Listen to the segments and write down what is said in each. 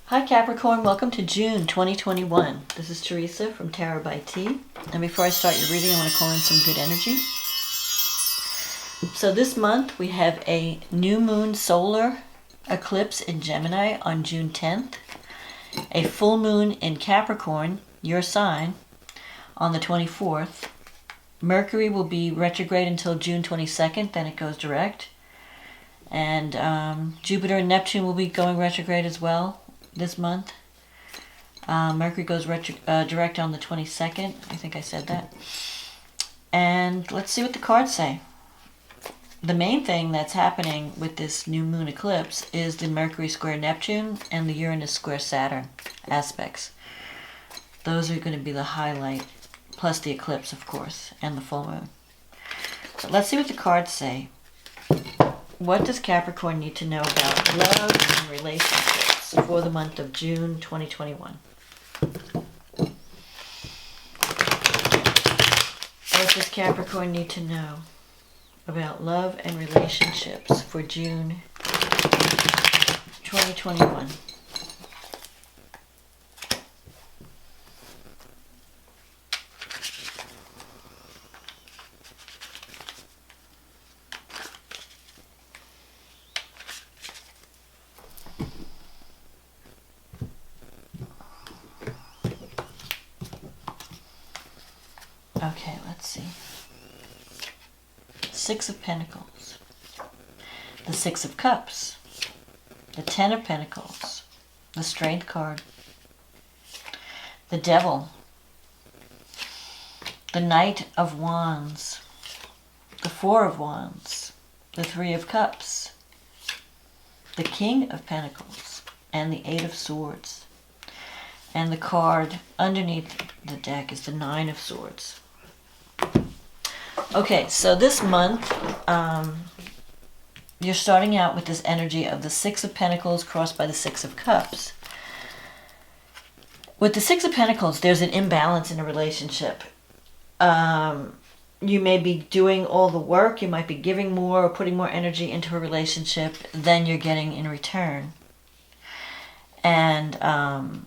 Hi Capricorn, welcome to June 2021. This is Teresa from Tarot by T. And before I start your reading, I want to call in some good energy. So this month we have a new moon solar eclipse in Gemini on June 10th. A full moon in Capricorn, your sign, on the 24th. Mercury will be retrograde until June 22nd, then it goes direct. And Jupiter and Neptune will be going retrograde as well this month. Mercury goes direct on the 22nd. I think I said that. And let's see what the cards say. The main thing that's happening with this new moon eclipse is the Mercury square Neptune and the Uranus square Saturn aspects. Those are going to be the highlight, plus the eclipse, of course, and the full moon. So let's see what the cards say. What does Capricorn need to know about love and relationships for the month of June 2021? What does Capricorn need to know about love and relationships for June 2021? Okay, let's see. Six of Pentacles, the Six of Cups, the Ten of Pentacles, the Strength card, the Devil, the Knight of Wands, the Four of Wands, the Three of Cups, the King of Pentacles, and the Eight of Swords. And the card underneath the deck is the Nine of Swords. Okay, so this month, you're starting out with this energy of the Six of Pentacles crossed by the Six of Cups. With the Six of Pentacles, there's an imbalance in a relationship. You may be doing all the work, you might be giving more or putting more energy into a relationship than you're getting in return. And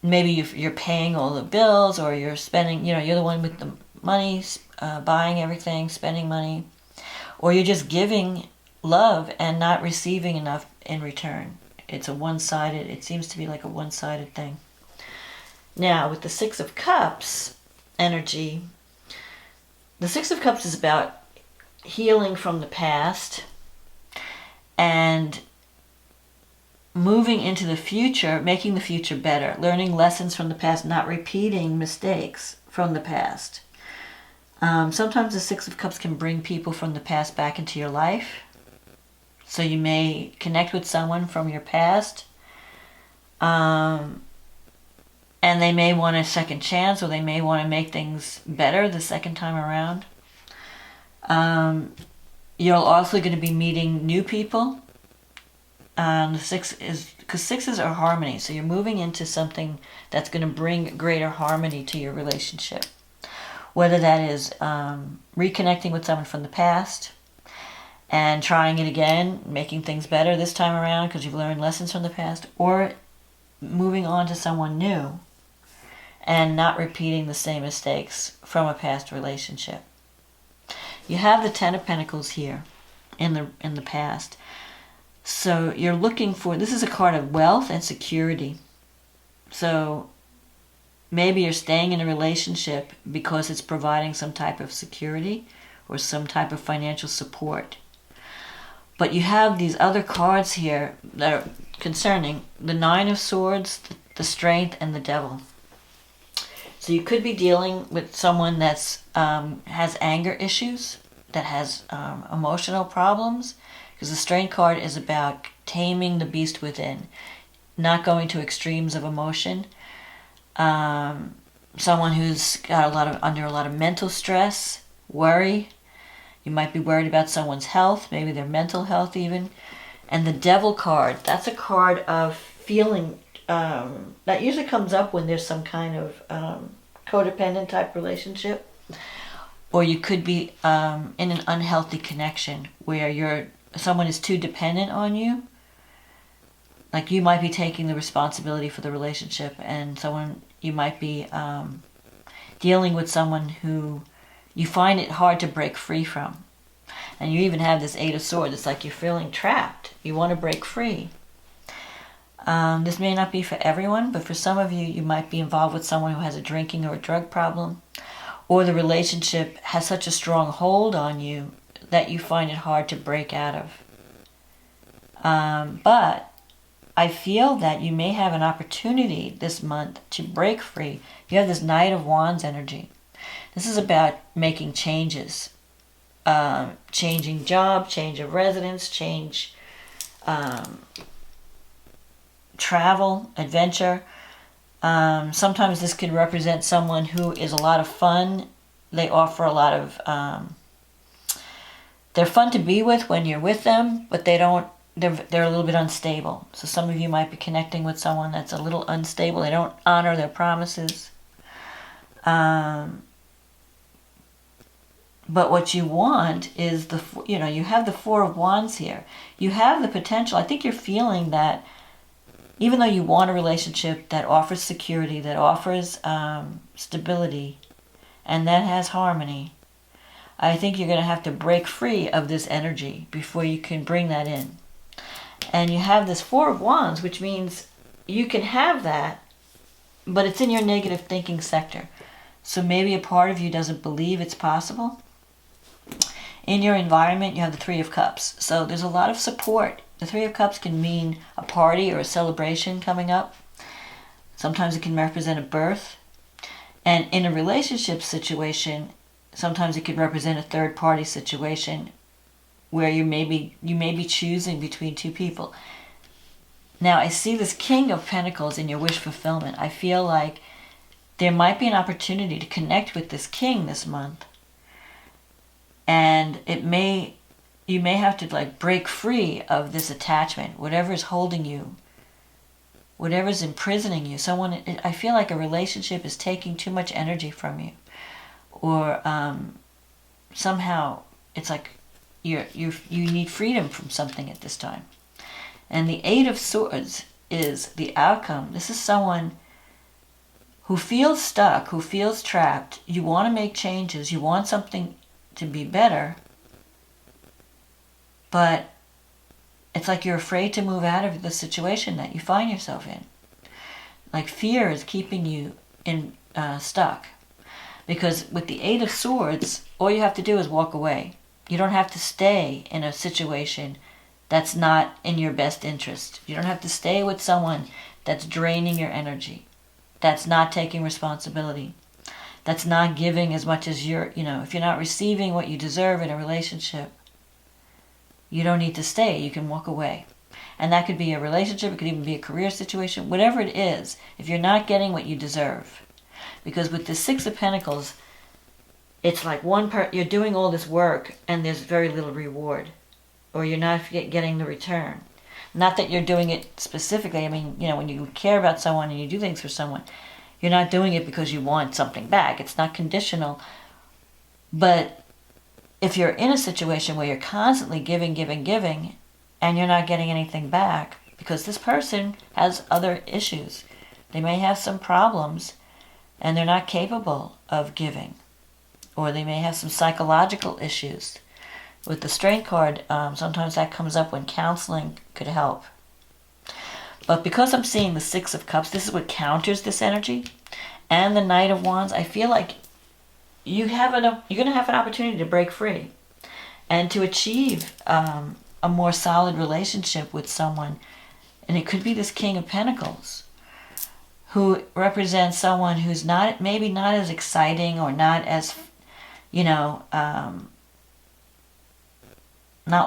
maybe you're paying all the bills, or you're spending, you're the one with the money, buying everything, spending money, or you're just giving love and not receiving enough in return. It's it seems to be like a one-sided thing. Now, with the Six of Cups energy, the Six of Cups is about healing from the past and moving into the future, making the future better, learning lessons from the past, not repeating mistakes from the past. Sometimes the Six of Cups can bring people from the past back into your life. So you may connect with someone from your past, and they may want a second chance, or they may want to make things better the second time around. You're also going to be meeting new people. The six is, because sixes are harmony, so you're moving into something that's going to bring greater harmony to your relationship. Whether that is reconnecting with someone from the past and trying it again, making things better this time around because you've learned lessons from the past, or moving on to someone new and not repeating the same mistakes from a past relationship. You have the Ten of Pentacles here in the past. So you're looking for, this is a card of wealth and security. So maybe you're staying in a relationship because it's providing some type of security or some type of financial support. But you have these other cards here that are concerning: the Nine of Swords, the Strength, and the Devil. So you could be dealing with someone that's has anger issues, that has emotional problems, because the Strength card is about taming the beast within, not going to extremes of emotion. Someone who's got under a lot of mental stress, worry. You might be worried about someone's health, maybe their mental health even. And the Devil card, that's a card of feeling, that usually comes up when there's some kind of codependent type relationship. Or you could be in an unhealthy connection where someone is too dependent on you. like you might be taking the responsibility for the relationship, and you might be dealing with someone who you find it hard to break free from. And you even have this Eight of Swords. It's like you're feeling trapped. You want to break free. This may not be for everyone, but for some of you, you might be involved with someone who has a drinking or a drug problem, or the relationship has such a strong hold on you that you find it hard to break out of. But I feel that you may have an opportunity this month to break free. You have this Knight of Wands energy. This is about making changes. Changing job, change of residence, change, travel, adventure. Sometimes this could represent someone who is a lot of fun. They offer a lot of... they're fun to be with when you're with them, but they're a little bit unstable. So some of you might be connecting with someone that's a little unstable. They don't honor their promises. But what you want is you have the Four of Wands here. You have the potential. I think you're feeling that even though you want a relationship that offers security, that offers stability, and that has harmony, I think you're going to have to break free of this energy before you can bring that in. And you have this Four of Wands, which means you can have that, but it's in your negative thinking sector. So maybe a part of you doesn't believe it's possible. In your environment, you have the Three of Cups. So there's a lot of support. The Three of Cups can mean a party or a celebration coming up. Sometimes it can represent a birth. And in a relationship situation, sometimes it could represent a third-party situation where you may be choosing between two people. Now, I see this King of Pentacles in your wish fulfillment. I feel like there might be an opportunity to connect with this king this month. And you may have to break free of this attachment, whatever is holding you, whatever is imprisoning you. I feel like a relationship is taking too much energy from you, or somehow it's like you need freedom from something at this time. And the Eight of Swords is the outcome. This is someone who feels stuck, who feels trapped. You want to make changes. You want something to be better, but it's like you're afraid to move out of the situation that you find yourself in. Like fear is keeping you stuck. Because with the Eight of Swords, all you have to do is walk away. You don't have to stay in a situation that's not in your best interest. You don't have to stay with someone that's draining your energy, that's not taking responsibility, that's not giving as much as if you're not receiving what you deserve in a relationship, you don't need to stay. You can walk away. And that could be a relationship, it could even be a career situation, whatever it is, if you're not getting what you deserve. Because with the Six of Pentacles, it's like you're doing all this work and there's very little reward, or you're not getting the return. Not that you're doing it specifically. I mean, when you care about someone and you do things for someone, you're not doing it because you want something back. It's not conditional. But if you're in a situation where you're constantly giving, and you're not getting anything back, because this person has other issues. They may have some problems, and they're not capable of giving. Or they may have some psychological issues. With the Strength card, sometimes that comes up when counseling could help. But because I'm seeing the Six of Cups, this is what counters this energy, and the Knight of Wands, I feel like you're going to have an opportunity to break free and to achieve a more solid relationship with someone. And it could be this King of Pentacles, who represents someone who's maybe not as exciting, or not as, not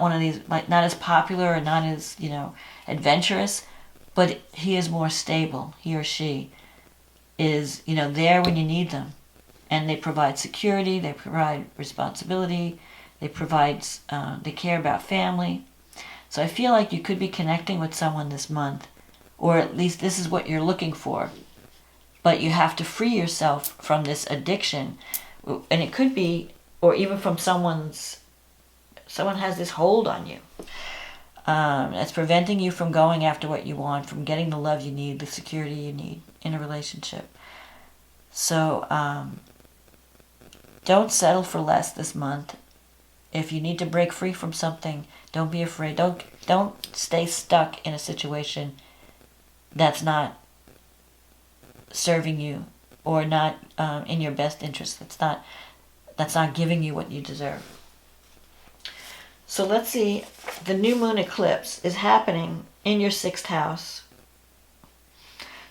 one of these, not as popular, or not as, adventurous, but he is more stable. He or she is, there when you need them. And they provide security, they provide responsibility, they care about family. So I feel like you could be connecting with someone this month, or at least this is what you're looking for. But you have to free yourself from this addiction. And it could be, or even from someone has this hold on you. It's preventing you from going after what you want, from getting the love you need, the security you need in a relationship. So don't settle for less this month. If you need to break free from something, don't be afraid. Don't stay stuck in a situation that's not serving you or not in your best interest. That's not giving you what you deserve. So let's see. The new moon eclipse is happening in your 6th house.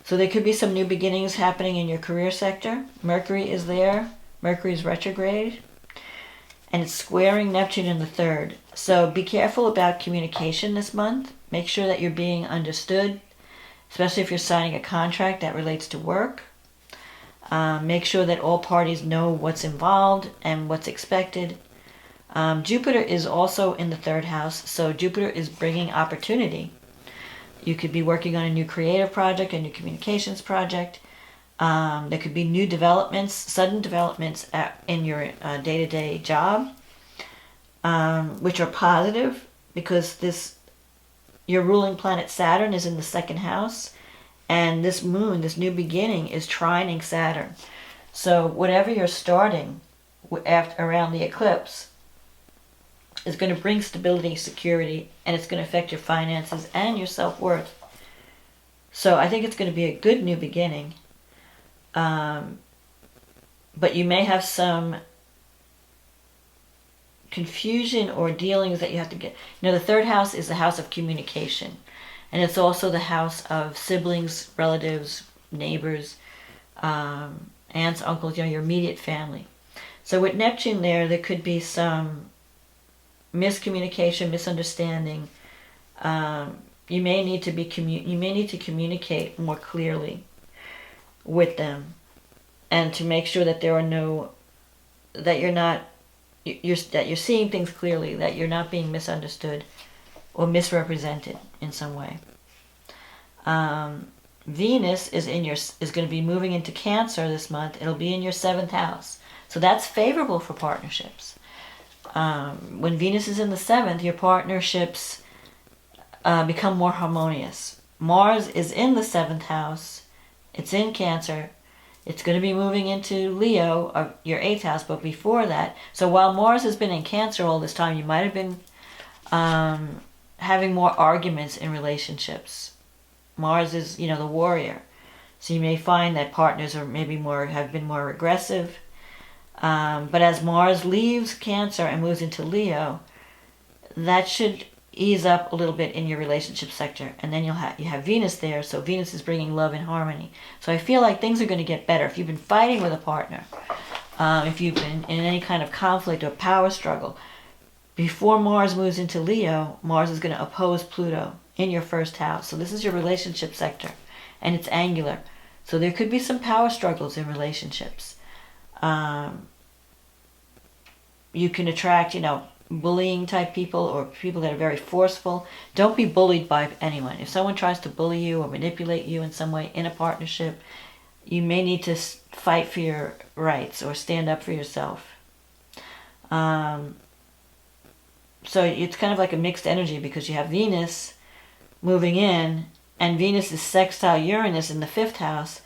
So there could be some new beginnings happening in your career sector. Mercury is there. Mercury's retrograde. And it's squaring Neptune in the 3rd. So be careful about communication this month. Make sure that you're being understood, especially if you're signing a contract that relates to work. Make sure that all parties know what's involved and what's expected. Jupiter is also in the 3rd house, so Jupiter is bringing opportunity. You could be working on a new creative project, a new communications project. There could be new developments, sudden developments in your day-to-day job, which are positive because your ruling planet Saturn is in the 2nd house, and this moon, this new beginning, is trining Saturn. So whatever you're starting around the eclipse is going to bring stability, security, and it's going to affect your finances and your self-worth. So I think it's going to be a good new beginning. But you may have some confusion or dealings that you have to get. The 3rd house is the house of communication. And it's also the house of siblings, relatives, neighbors, aunts, uncles, your immediate family. So with Neptune there could be some miscommunication, misunderstanding. You may need to communicate more clearly with them, and to make sure that you're seeing things clearly, that you're not being misunderstood or misrepresented in some way. Venus is going to be moving into Cancer this month. It'll be in your 7th house, so that's favorable for partnerships. When Venus is in the 7th, your partnerships become more harmonious. Mars is in the 7th house. It's in Cancer. It's going to be moving into Leo, your 8th house, but before that. So while Mars has been in Cancer all this time, you might have been having more arguments in relationships. Mars is, the warrior. So you may find that partners have been more aggressive. But as Mars leaves Cancer and moves into Leo, that should ease up a little bit in your relationship sector. And then you have Venus there, so Venus is bringing love and harmony. So I feel like things are going to get better. If you've been fighting with a partner, if you've been in any kind of conflict or power struggle, before Mars moves into Leo, Mars is going to oppose Pluto in your 1st house. So this is your relationship sector, and it's angular. So there could be some power struggles in relationships. You can attract, bullying type people or people that are very forceful. Don't be bullied by anyone. If someone tries to bully you or manipulate you in some way in a partnership, you may need to fight for your rights or stand up for yourself. So it's kind of like a mixed energy because you have Venus moving in, and Venus is sextile Uranus in the 5th house.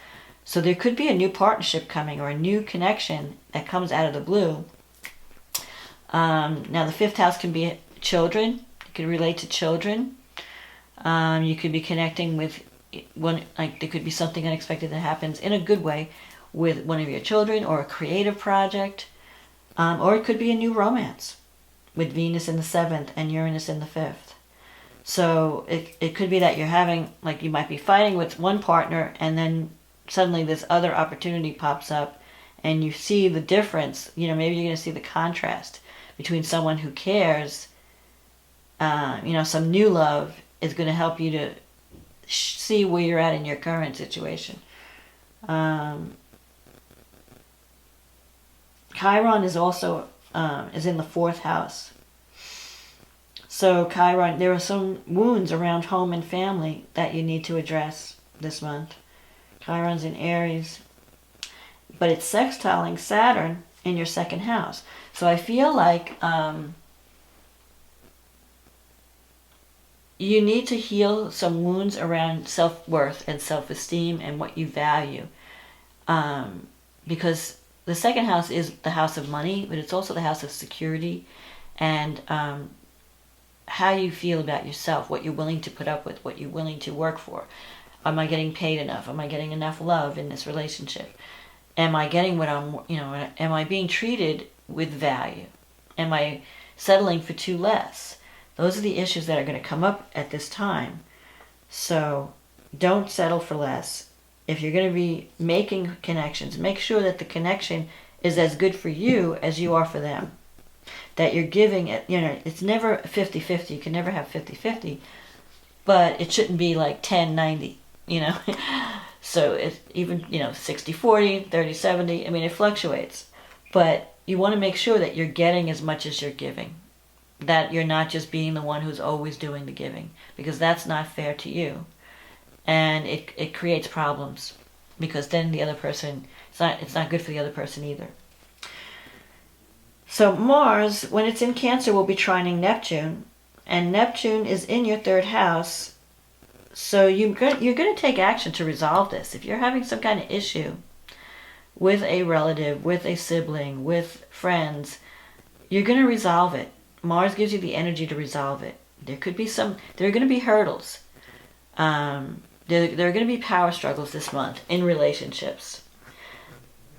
So there could be a new partnership coming or a new connection that comes out of the blue. Now the 5th house can be children. It could relate to children. You could be connecting with there could be something unexpected that happens in a good way with one of your children, or a creative project. Or it could be a new romance with Venus in the 7th and Uranus in the 5th. So it could be that you're having, you might be fighting with one partner, and then suddenly this other opportunity pops up and you see the difference. Maybe you're going to see the contrast between someone who cares. Some new love is going to help you to see where you're at in your current situation. Chiron is also is in the 4th house. So Chiron, there are some wounds around home and family that you need to address this month. Chiron's in Aries, but it's sextiling Saturn in your 2nd house. So I feel like you need to heal some wounds around self-worth and self-esteem and what you value. Because the second house is the house of money, but it's also the house of security and how you feel about yourself, what you're willing to put up with, what you're willing to work for. Am I getting paid enough? Am I getting enough love in this relationship? Am I getting what am I being treated with value? Am I settling for too less? Those are the issues that are going to come up at this time. So don't settle for less. If you're going to be making connections, make sure that the connection is as good for you as you are for them. That you're giving it, it's never 50-50. You can never have 50-50. But it shouldn't be like 10-90, So it's even, 60-40, 30-70. I mean, it fluctuates. But you want to make sure that you're getting as much as you're giving. That you're not just being the one who's always doing the giving. Because that's not fair to you. And it creates problems. Because then the other person, it's not good for the other person either. So Mars, when it's in Cancer, will be trining Neptune. And Neptune is in your third house. So you're going to take action to resolve this. If you're having some kind of issue with a relative, with a sibling, with friends, you're going to resolve it. Mars gives you the energy to resolve it. There are going to be hurdles. There are going to be power struggles this month in relationships.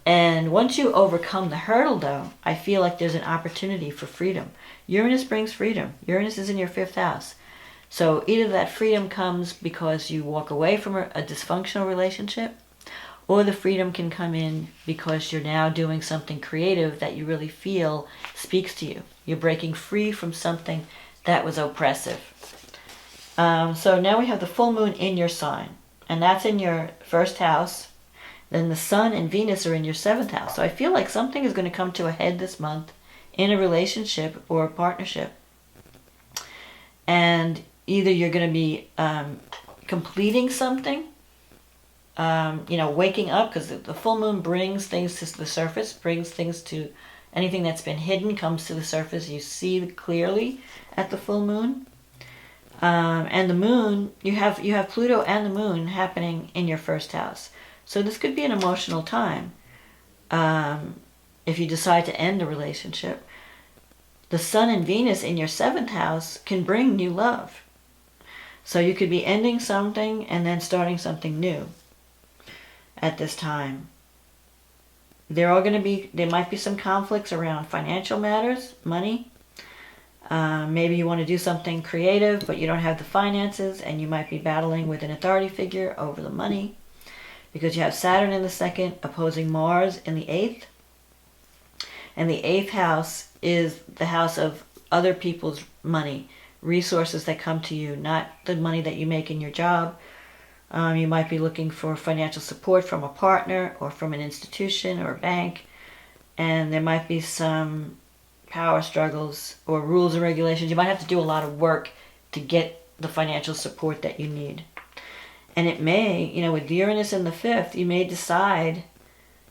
And once you overcome the hurdle, though, I feel like there's an opportunity for freedom. Uranus brings freedom. Uranus is in your fifth house. So either that freedom comes because you walk away from a dysfunctional relationship, or the freedom can come in because you're now doing something creative that you really feel speaks to you. You're breaking free from something that was oppressive. So now we have the full moon in your sign, and that's in your first house. Then the Sun and Venus are in your seventh house. So I feel like something is going to come to a head this month in a relationship or a partnership. And either you're going to be completing something, waking up, because the full moon brings things to the surface, brings things to anything that's been hidden comes to the surface. You see clearly at the full moon. And the moon, you have Pluto and the moon happening in your first house. So this could be an emotional time if you decide to end a relationship. The Sun and Venus in your seventh house can bring new love. So you could be ending something and then starting something new at this time. There might be some conflicts around financial matters, money. Maybe you want to do something creative, but you don't have the finances, and you might be battling with an authority figure over the money. Because you have Saturn in the second opposing Mars in the eighth. And the eighth house is the house of other people's money, resources that come to you, not the money that you make in your job. You might be looking for financial support from a partner or from an institution or a bank. And there might be some power struggles or rules and regulations. You might have to do a lot of work to get the financial support that you need. And it may, with Uranus in the fifth, you may decide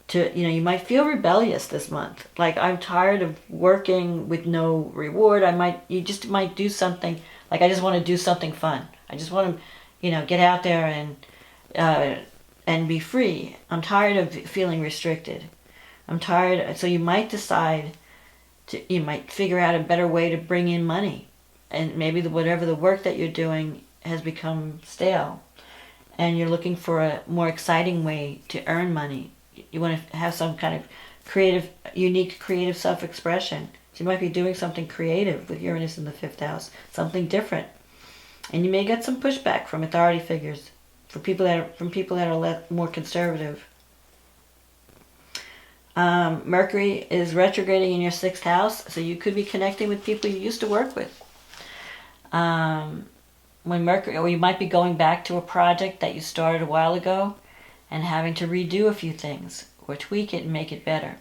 to, you might feel rebellious this month. Like, I'm tired of working with no reward. You just might do something, like, I just want to do something fun. I just want to, get out there and be free. I'm tired of feeling restricted. I'm tired. So you might decide you might figure out a better way to bring in money. And maybe whatever the work that you're doing has become stale. And you're looking for a more exciting way to earn money. You want to have some kind of unique creative self-expression. So you might be doing something creative with Uranus in the fifth house, something different. And you may get some pushback from authority figures, from people that are more conservative. Mercury is retrograding in your sixth house, so you could be connecting with people you used to work with. Or you might be going back to a project that you started a while ago and having to redo a few things or tweak it and make it better.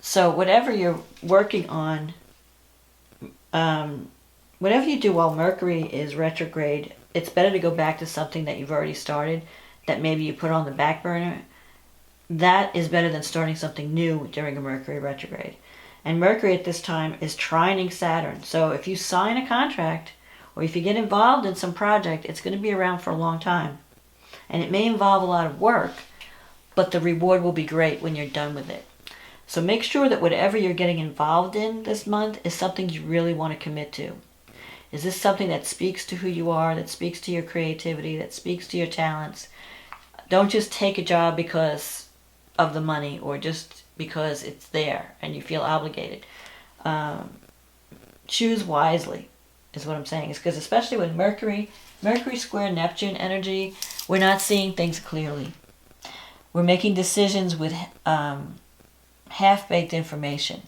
So whatever you're working on, whatever you do while Mercury is retrograde, it's better to go back to something that you've already started, that maybe you put on the back burner. That is better than starting something new during a Mercury retrograde. And Mercury at this time is trining Saturn. So if you sign a contract Or if you get involved in some project, it's going to be around for a long time. And it may involve a lot of work, but the reward will be great when you're done with it. So make sure that whatever you're getting involved in this month is something you really want to commit to. Is this something that speaks to who you are, that speaks to your creativity, that speaks to your talents? Don't just take a job because of the money or just because it's there and you feel obligated. Choose wisely is what I'm saying. It's because especially with Mercury square Neptune energy, we're not seeing things clearly. We're making decisions with half-baked information.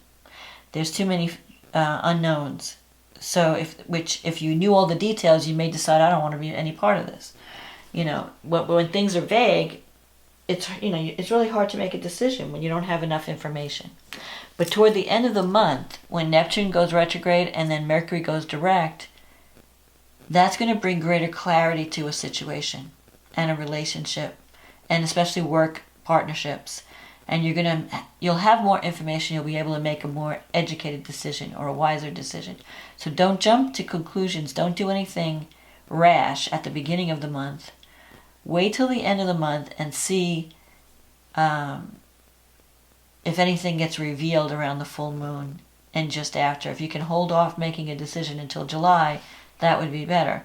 There's too many unknowns. So if you knew all the details, you may decide, I don't want to be any part of this. You know, when things are vague, it's really hard to make a decision when you don't have enough information. But toward the end of the month, when Neptune goes retrograde and then Mercury goes direct, that's going to bring greater clarity to a situation and a relationship, and especially work partnerships. And you'll have more information. You'll be able to make a more educated decision or a wiser decision. So don't jump to conclusions. Don't do anything rash at the beginning of the month. Wait till the end of the month and see if anything gets revealed around the full moon and just after. If you can hold off making a decision until July, that would be better.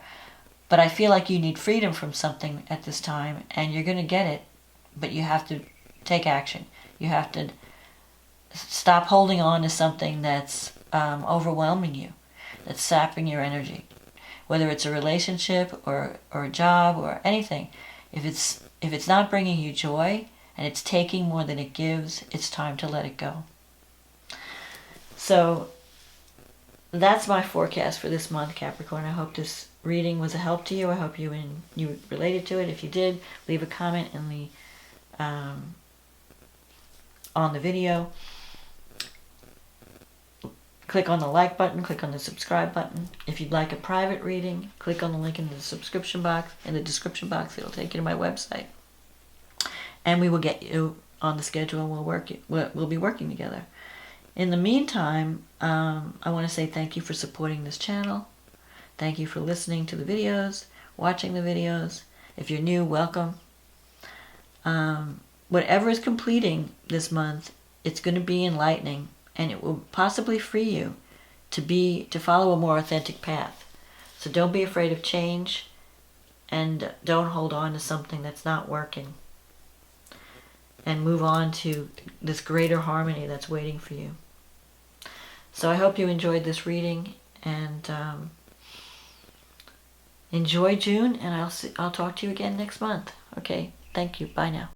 But I feel like you need freedom from something at this time, and you're going to get it, but you have to take action. You have to stop holding on to something that's overwhelming you, that's sapping your energy. Whether it's a relationship or a job or anything, if it's not bringing you joy and it's taking more than it gives, it's time to let it go. So that's my forecast for this month, Capricorn. I hope this reading was a help to you. I hope you related to it. If you did, leave a comment in the on the video. Click on the like button, click on the subscribe button. If you'd like a private reading, click on the link in the description box. It'll take you to my website. And we will get you on the schedule and we'll be working together. In the meantime, I want to say thank you for supporting this channel. Thank you for listening to the videos, watching the videos. If you're new, welcome. Whatever is completing this month, it's going to be enlightening, and it will possibly free you to follow a more authentic path. So don't be afraid of change, and don't hold on to something that's not working. And move on to this greater harmony that's waiting for you. So I hope you enjoyed this reading, and enjoy June, and I'll talk to you again next month. Okay, thank you. Bye now.